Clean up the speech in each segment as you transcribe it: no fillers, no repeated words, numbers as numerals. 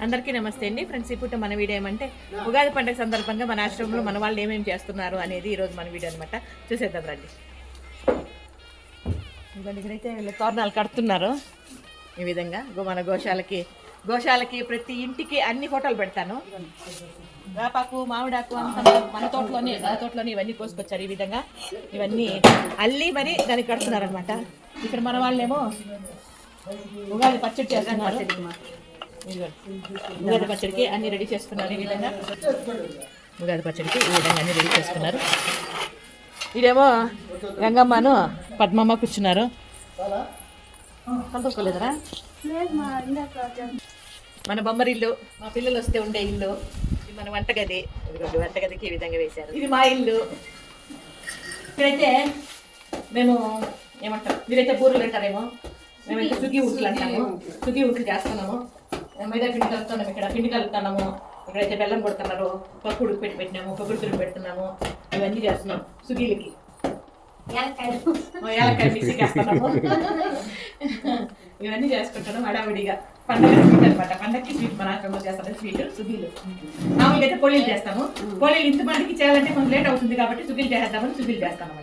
అందరికీ నమస్తే అండి ఫ్రెండ్స్. ఇప్పుడు మన వీడియో ఏమంటే ఉగాది పండుగ సందర్భంగా మన ఆశ్రమంలో మన వాళ్ళు ఏమేమి చేస్తున్నారు అనేది ఈరోజు మన వీడియో అనమాట. చూసేద్దాం రండి. ఇక్కడైతే తోరణాలు కడుతున్నారు. ఈ విధంగా మన గోశాలకి ప్రతి ఇంటికి అన్ని ఫోటోలు పెడతాను. వేపాకు మామిడాకు అంత మన తోటలోనే ఇవన్నీ కోసుకొచ్చారు. ఈ విధంగా ఇవన్నీ అల్లి మరి దానికి కడుతున్నారు అనమాట. ఇక్కడ మన వాళ్ళేమో ఉగాది పచ్చడి చేస్తున్నారు. ఉగాది పచ్చడికి అన్ని రెడీ చేసుకున్నారు. ఈ విధంగా ఉగాది పచ్చడికి ఈ విధంగా అన్ని రెడీ చేసుకున్నారు. ఇదేమో గంగమ్మను పద్మమ్మ కూర్చున్నారు. కలుపుకోలేదరా మన బొమ్మరిల్లు, మా పిల్లలు వస్తే ఉండే ఇల్లు, ఇది మన వంటగది. వంటగదికి ఈ విధంగా వేశారు. ఇది మా ఇల్లు. ఇక్కడైతే మేము ఏమంటాం, మీరైతే బూరెలు అంటారేమో, మేమైతే సుగ్గి ఉట్లు అంటాము. సుగ్గి ఉట్లు చేస్తున్నాము. మైదా పిండి కలుపుతున్నాము. ఇక్కడ పిండి కలుపుతున్నాము. ఇక్కడైతే బెల్లం కొడుతున్నారు. పప్పు ఉడికి పెట్టినాము. పప్పు తురుగు పెడుతున్నాము. ఇవన్నీ చేస్తున్నాం. సుగీలకి ఏలకాయ మిక్సీకి వేస్తున్నాము. ఇవన్నీ చేసుకుంటున్నాం హడావిడిగా. పండగ స్వీట్ అనమాట. పండగకి స్వీట్ మన ఆశ్రమంలో చేస్తాను. స్వీట్ సుగీలు. మామూలుగా అయితే పోలీలు చేస్తాము. పోలీలు ఇంతమందికి చేయాలంటే కొంచెం లేట్ అవుతుంది కాబట్టి సుగీలు చేసేద్దామని సుగీలు చేస్తాము.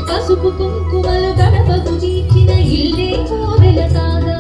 పసుపు కుంకుమలు గడపకు తీర్చిన ఇల్లే కోవెల కాగా